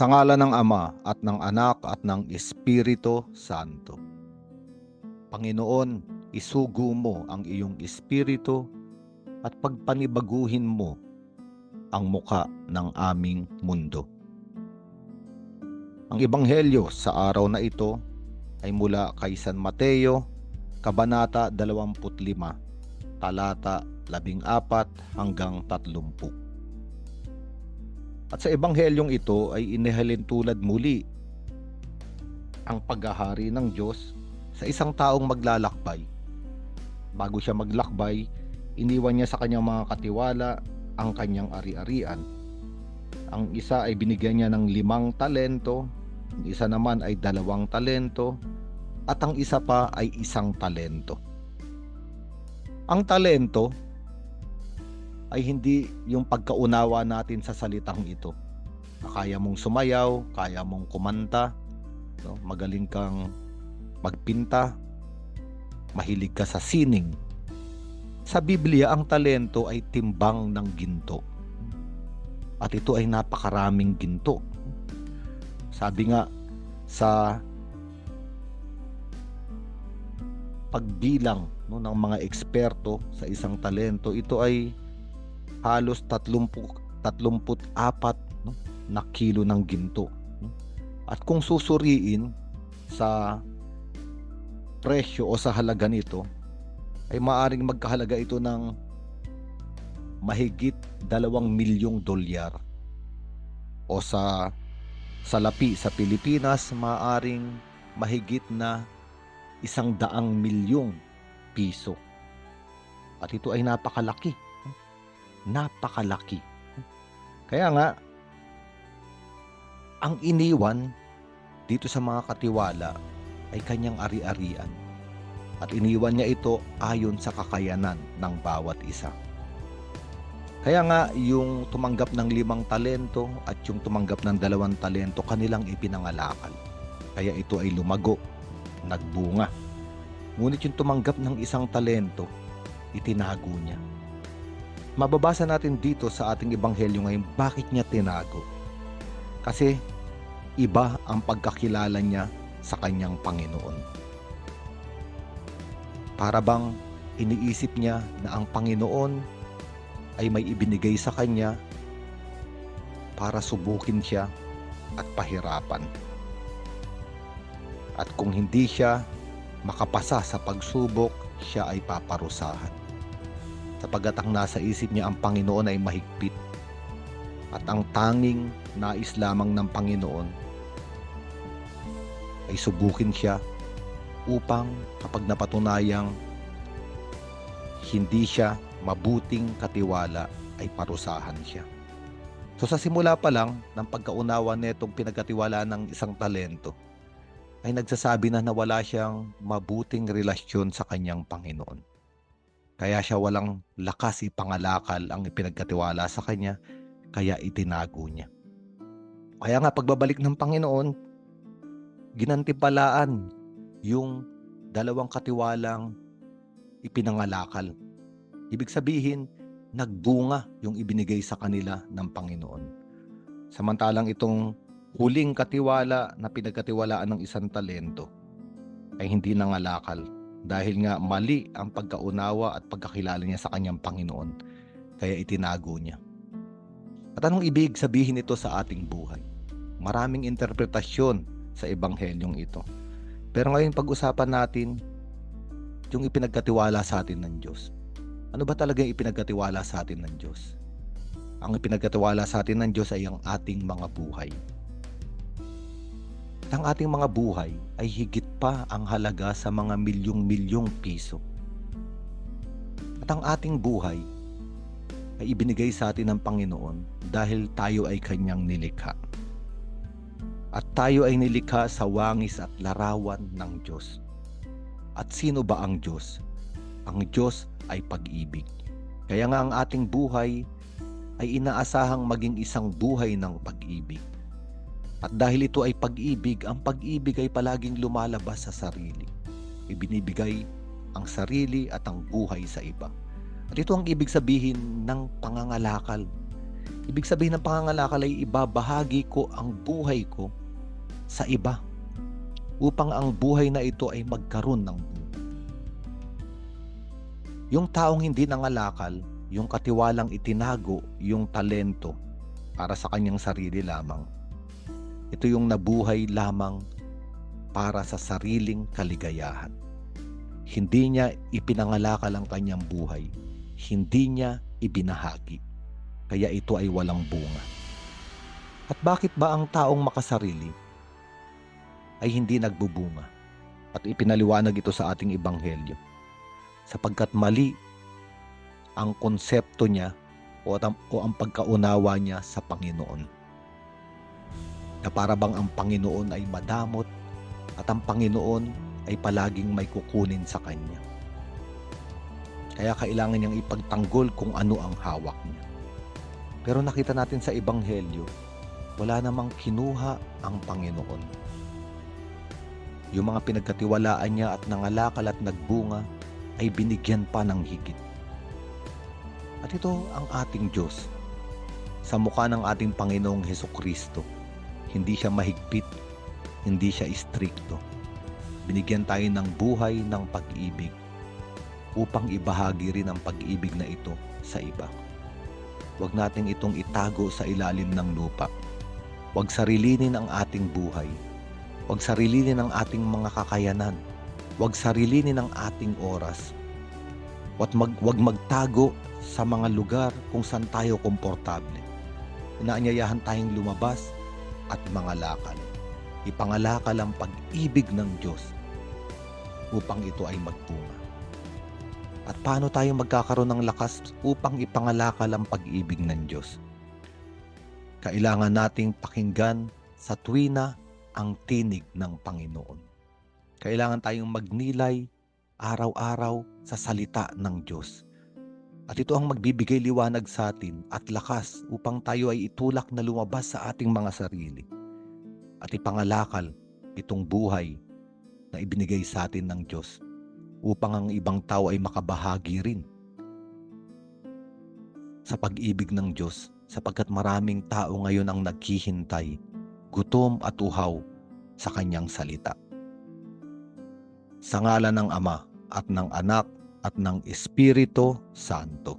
Sa ngalan ng Ama at ng Anak at ng Espiritu Santo. Panginoon, isugo mo ang iyong espiritu at pagpanibaguhin mo ang muka ng aming mundo. Ang ebanghelyo sa araw na ito ay mula kay San Mateo, Kabanata 25, talata 14 hanggang 30. At sa ebanghelyong ito ay inihalin tulad muli ang paghahari ng Diyos sa isang taong maglalakbay. Bago siya maglakbay, iniwan niya sa kanyang mga katiwala ang kanyang ari-arian. Ang isa ay binigyan niya ng 5 talento, ang isa naman ay 2 talento, at ang isa pa ay 1 talento. Ang talento ay hindi yung pagkaunawa natin sa salitang ito. Kaya mong sumayaw, kaya mong kumanta, no? Magaling kang magpinta, mahilig ka sa sining. Sa Biblia, ang talento ay timbang ng ginto. At ito ay napakaraming ginto. Sabi nga sa pagbilang, no, ng mga eksperto sa isang talento, ito ay halos 34, no, na kilo ng ginto. At kung susuriin sa presyo o sa halaga nito, ay maaaring magkahalaga ito ng mahigit 2 milyong dolyar. O sa salapi sa Pilipinas, maaaring mahigit na 100 milyong piso. At ito ay napakalaki. Napakalaki. Kaya nga, ang iniwan dito sa mga katiwala ay kanyang ari-arian. At iniwan niya ito ayon sa kakayanan ng bawat isa. Kaya nga, yung tumanggap ng 5 talento at yung tumanggap ng 2 talento, kanilang ipinangalakal. Kaya ito ay lumago, nagbunga. Ngunit yung tumanggap ng 1 talento, itinago niya. Mababasa natin dito sa ating ebanghelyo ngayon bakit niya tinago. Kasi iba ang pagkakilala niya sa kanyang Panginoon. Para bang iniisip niya na ang Panginoon ay may ibinigay sa kanya para subukin siya at pahirapan. At kung hindi siya makapasa sa pagsubok, siya ay paparusahan. Sapagat ang nasa isip niya, ang Panginoon ay mahigpit. At ang tanging nais lamang ng Panginoon ay subukin siya upang kapag napatunayang hindi siya mabuting katiwala, ay parusahan siya. So sa simula pa lang ng pagkaunawa nitong pinagkatiwalaan ng 1 talento, ay nagsasabi na wala siyang mabuting relasyon sa kanyang Panginoon. Kaya siya walang lakas ipangalakal ang ipinagkatiwala sa kanya, kaya itinago niya. Kaya nga pagbabalik ng Panginoon, ginantimpalaan yung 2 katiwalang ipinangalakal. Ibig sabihin, nagbunga yung ibinigay sa kanila ng Panginoon. Samantalang itong huling katiwala na pinagkatiwalaan ng 1 talento ay hindi nangalakal. Dahil nga mali ang pagkaunawa at pagkakilala niya sa kanyang Panginoon, kaya itinago niya. At anong ibig sabihin ito sa ating buhay? Maraming interpretasyon sa ebanghelyong ito. Pero ngayon pag-usapan natin yung ipinagkatiwala sa atin ng Diyos. Ano ba talaga yung ipinagkatiwala sa atin ng Diyos? Ang ipinagkatiwala sa atin ng Diyos ay ang ating mga buhay. Ang ating mga buhay ay higit pa ang halaga sa mga milyong-milyong piso. At ang ating buhay ay ibinigay sa atin ng Panginoon dahil tayo ay kanyang nilikha. At tayo ay nilikha sa wangis at larawan ng Diyos. At sino ba ang Diyos? Ang Diyos ay pag-ibig. Kaya nga ang ating buhay ay inaasahang maging isang buhay ng pag-ibig. At dahil ito ay pag-ibig, ang pag-ibig ay palaging lumalabas sa sarili. Ibinibigay ang sarili at ang buhay sa iba. At ito ang ibig sabihin ng pangangalakal. Ibig sabihin ng pangangalakal ay ibabahagi ko ang buhay ko sa iba upang ang buhay na ito ay magkaroon ng buhay. Yung taong hindi nangalakal, yung katiwalang itinago yung talento para sa kanyang sarili lamang. Ito yung nabuhay lamang para sa sariling kaligayahan. Hindi niya ipinangalakal ang kanyang buhay. Hindi niya ibinahagi. Kaya ito ay walang bunga. At bakit ba ang taong makasarili ay hindi nagbubunga? At ipinaliwanag ito sa ating ebanghelyo. Sapagkat mali ang konsepto niya o ang pagkaunawa niya sa Panginoon. Na para bang ang Panginoon ay madamot at ang Panginoon ay palaging may kukunin sa kanya. Kaya kailangan niyang ipagtanggol kung ano ang hawak niya. Pero nakita natin sa ebanghelyo, wala namang kinuha ang Panginoon. Yung mga pinagkatiwalaan niya at nangalakal at nagbunga ay binigyan pa ng higit. At ito ang ating Diyos. Sa mukha ng ating Panginoong Hesukristo, hindi siya mahigpit, hindi siya istrikto. Binigyan tayo ng buhay ng pag-ibig upang ibahagi rin ang pag-ibig na ito sa iba. Huwag natin itong itago sa ilalim ng lupa. Huwag sarilinin ang ating buhay. Huwag sarilinin ang ating mga kakayanan. Huwag sarilinin ang ating oras. Huwag magtago sa mga lugar kung saan tayo komportable. Inaanyayahan tayong lumabas at mangalakal. Ipangalakal ang pag-ibig ng Diyos upang ito ay magbunga. At paano tayo magkakaroon ng lakas upang ipangalakal ang pag-ibig ng Diyos? Kailangan nating pakinggan sa tuwina ang tinig ng Panginoon. Kailangan tayong magnilay araw-araw sa salita ng Diyos. At ito ang magbibigay liwanag sa atin at lakas upang tayo ay itulak na lumabas sa ating mga sarili at ipangalakal itong buhay na ibinigay sa atin ng Diyos upang ang ibang tao ay makabahagi rin sa pag-ibig ng Diyos, sapagkat maraming tao ngayon ang naghihintay, gutom at uhaw sa kanyang salita. Sa ngalan ng Ama at ng Anak at ng Espiritu Santo.